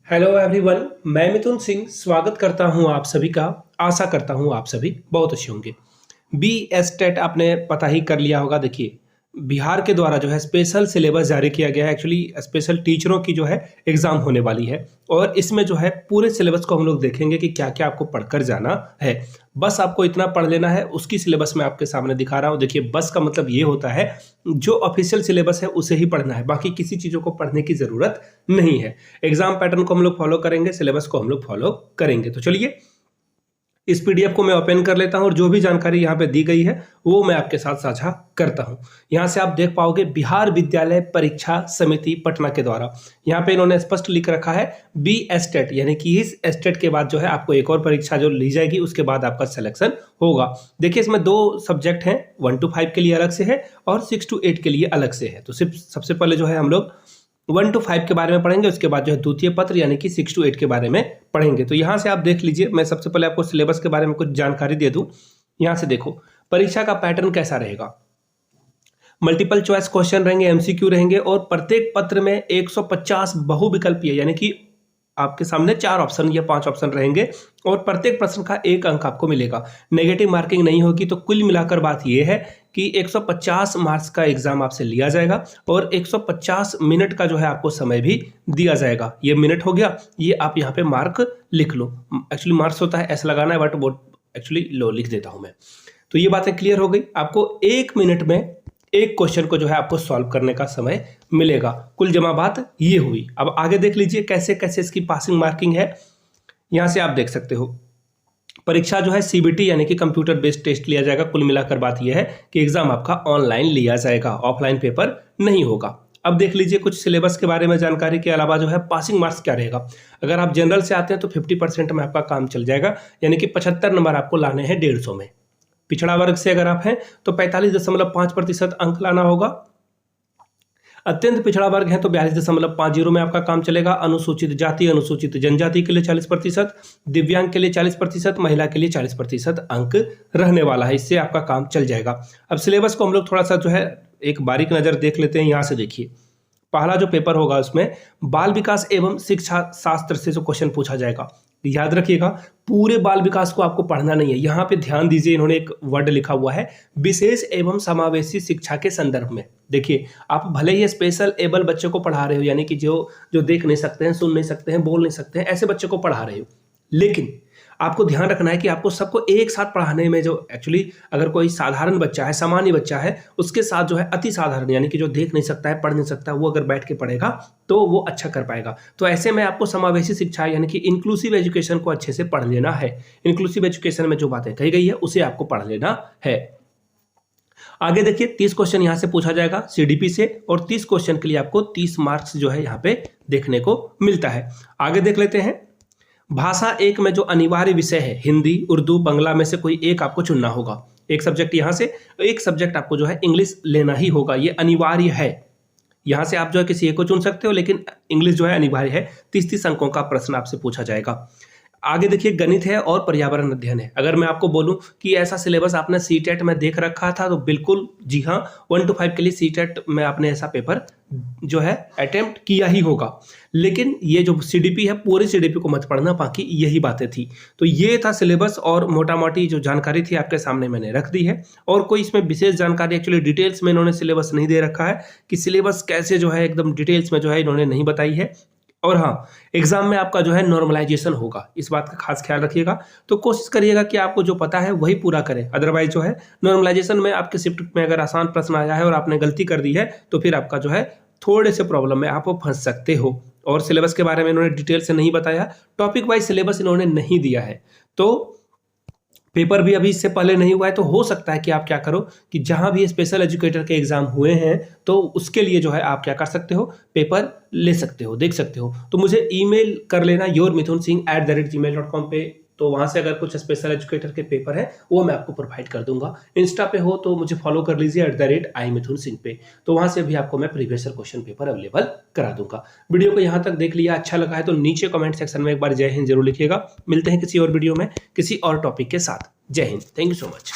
Hello everyone, मैं मिथुन सिंह स्वागत करता हूं आप सभी का। आशा करता हूं आप सभी बहुत अच्छे होंगे। BSTET आपने पता ही कर लिया होगा। देखिए, बिहार के द्वारा जो है स्पेशल सिलेबस जारी किया गया है। एक्चुअली स्पेशल टीचरों की जो है एग्जाम होने वाली है और इसमें जो है पूरे सिलेबस को हम लोग देखेंगे कि क्या क्या आपको पढ़कर जाना है। बस आपको इतना पढ़ लेना है, उसकी सिलेबस मैं आपके सामने दिखा रहा हूँ। देखिए, बस का मतलब ये होता है जो ऑफिशियल सिलेबस है उसे ही पढ़ना है, बाकी किसी चीज़ों को पढ़ने की ज़रूरत नहीं है। एग्जाम पैटर्न को हम लोग फॉलो करेंगे, सिलेबस को हम लोग फॉलो करेंगे। तो चलिए, इस पीडीएफ को मैं ओपन कर लेता हूं और जो भी जानकारी यहाँ पे दी गई है वो मैं आपके साथ साझा करता हूं। यहाँ से आप देख पाओगे बिहार विद्यालय परीक्षा समिति पटना के द्वारा यहाँ पे इन्होंने स्पष्ट लिख रखा है BSTET, यानी कि इस स्टेट के बाद जो है आपको एक और परीक्षा जो ली जाएगी उसके बाद आपका सिलेक्शन होगा। देखिए, इसमें 2 सब्जेक्ट हैं, 1 to 5 के लिए अलग से है और 6 to 8 के लिए अलग से है। तो सिर्फ सबसे पहले जो है हम लोग 1 to 5 के बारे में पढ़ेंगे, उसके बाद जो है द्वितीय पत्र यानी कि 6 to 8 के बारे में पढ़ेंगे। तो यहाँ से आप देख लीजिए, मैं सबसे पहले आपको सिलेबस के बारे में कुछ जानकारी दे दूं। यहाँ से देखो, परीक्षा का पैटर्न कैसा रहेगा। मल्टीपल चॉइस क्वेश्चन रहेंगे, MCQ रहेंगे और प्रत्येक पत्र में 150 बहुविकल्पीय यानी कि आपके सामने 4 ऑप्शन या 5 ऑप्शन रहेंगे और प्रत्येक प्रश्न का 1 अंक आपको मिलेगा। नेगेटिव मार्किंग नहीं होगी। तो कुल मिलाकर बात यह है कि 150 मार्क्स का एग्जाम आपसे लिया जाएगा और 150 मिनट का जो है आपको समय भी दिया जाएगा। ये मिनट हो गया, ये आप यहाँ पे मार्क लिख लो। एक्चुअली मार्क्स होता है ऐसा लगाना है, बट वो एक्चुअली लो लिख देता हूँ मैं। तो ये बातें क्लियर हो गई। आपको 1 मिनट में एक क्वेश्चन को जो है आपको सॉल्व करने का समय मिलेगा। कुल जमा बात ये हुई। अब आगे देख लीजिए कैसे कैसे इसकी पासिंग मार्किंग है। यहां से आप देख सकते हो, परीक्षा जो है CBT यानी कि कंप्यूटर बेस्ड टेस्ट लिया जाएगा। कुल मिलाकर बात यह है कि एग्जाम आपका ऑनलाइन लिया जाएगा, ऑफलाइन पेपर नहीं होगा। अब देख लीजिए कुछ सिलेबस के बारे में जानकारी के अलावा जो है पासिंग मार्क्स क्या रहेगा। अगर आप जनरल से आते हैं तो 50% में आपका काम चल जाएगा, यानी कि 75 नंबर आपको लाने हैं 150 में। पिछड़ा वर्ग से अगर आप हैं तो 45.5% अंक लाना होगा। अत्यंत पिछड़ा वर्ग है तो 42.50 में आपका काम चलेगा। अनुसूचित जाति अनुसूचित जनजाति के लिए 40%, दिव्यांग के लिए 40%, महिला के लिए 40% अंक रहने वाला है। इससे आपका काम चल जाएगा। अब सिलेबस को हम लोग थोड़ा सा जो है एक बारीक नज़र देख लेते हैं। यहाँ से देखिए, पहला जो पेपर होगा उसमें बाल विकास एवं शिक्षा शास्त्र से जो क्वेश्चन पूछा जाएगा। याद रखिएगा, पूरे बाल विकास को आपको पढ़ना नहीं है। यहाँ पे ध्यान दीजिए, इन्होंने एक वर्ड लिखा हुआ है विशेष एवं समावेशी शिक्षा के संदर्भ में। देखिए, आप भले ही स्पेशल एबल बच्चे को पढ़ा रहे हो, यानी कि जो देख नहीं सकते हैं, सुन नहीं सकते हैं, बोल नहीं सकते हैं, ऐसे बच्चे को पढ़ा रहे हो, लेकिन आपको ध्यान रखना है कि आपको सबको एक साथ पढ़ाने में जो एक्चुअली अगर कोई साधारण बच्चा है, सामान्य बच्चा है, उसके साथ जो है अति साधारण यानी कि जो देख नहीं सकता है, पढ़ नहीं सकता, वो अगर बैठ के पढ़ेगा तो वो अच्छा कर पाएगा। तो ऐसे में आपको समावेशी शिक्षा यानी कि इंक्लूसिव एजुकेशन को अच्छे से पढ़ लेना है। इंक्लूसिव एजुकेशन में जो बातें कही गई है उसे आपको पढ़ लेना है। आगे देखिए, 30 क्वेश्चन यहाँ से पूछा जाएगा CDP से और 30 क्वेश्चन के लिए आपको 30 मार्क्स जो है यहाँ पे देखने को मिलता है। आगे देख लेते हैं, भाषा 1 में जो अनिवार्य विषय है हिंदी, उर्दू, बांग्ला में से कोई एक आपको चुनना होगा। एक सब्जेक्ट यहाँ से, एक सब्जेक्ट आपको जो है इंग्लिश लेना ही होगा, ये अनिवार्य है। यहाँ से आप जो है किसी एक को चुन सकते हो, लेकिन इंग्लिश जो है अनिवार्य है। 30 अंकों का प्रश्न आपसे पूछा जाएगा। आगे देखिए, गणित है और पर्यावरण अध्ययन है। अगर मैं आपको बोलूं कि ऐसा सिलेबस आपने CTET में देख रखा था तो बिल्कुल जी हाँ, 1 to 5 के लिए CTET में आपने ऐसा पेपर जो है अटेम्प्ट किया ही होगा। लेकिन ये जो CDP है, पूरे CDP को मत पढ़ना, बाकी यही बातें थी। तो ये था सिलेबस और मोटा मोटी जो जानकारी थी आपके सामने मैंने रख दी है। और कोई इसमें विशेष जानकारी एक्चुअली डिटेल्स में इन्होंने सिलेबस नहीं दे रखा है कि सिलेबस कैसे जो है एकदम डिटेल्स में जो है इन्होंने नहीं बताई है। और हाँ, एग्जाम में आपका जो है नॉर्मलाइजेशन होगा, इस बात का खास ख्याल रखिएगा। तो कोशिश करिएगा कि आपको जो पता है वही पूरा करें। अदरवाइज जो है नॉर्मलाइजेशन में आपके शिफ्ट में अगर आसान प्रश्न आया है और आपने गलती कर दी है तो फिर आपका जो है थोड़े से प्रॉब्लम में आप फंस सकते हो। और सिलेबस के बारे में इन्होंने डिटेल से नहीं बताया, टॉपिक वाइज सिलेबस इन्होंने नहीं दिया है। तो पेपर भी अभी इससे पहले नहीं हुआ है, तो हो सकता है कि आप क्या करो कि जहां भी स्पेशल एजुकेटर के एग्जाम हुए हैं तो उसके लिए जो है आप क्या कर सकते हो, पेपर ले सकते हो, देख सकते हो। तो मुझे ईमेल कर लेना yourmithunsingh@gmail.com पे। तो वहां से अगर कुछ स्पेशल एजुकेटर के पेपर है वो मैं आपको प्रोवाइड कर दूंगा। इंस्टा पे हो तो मुझे फॉलो कर लीजिए @imithunsingh पे। तो वहां से भी आपको मैं प्रीवियस क्वेश्चन पेपर अवेलेबल करा दूंगा। वीडियो को यहाँ तक देख लिया, अच्छा लगा है तो नीचे कमेंट सेक्शन में एक बार जय हिंद जरूर लिखिएगा। मिलते हैं किसी और वीडियो में किसी और टॉपिक के साथ। जय Hind, thank you so much.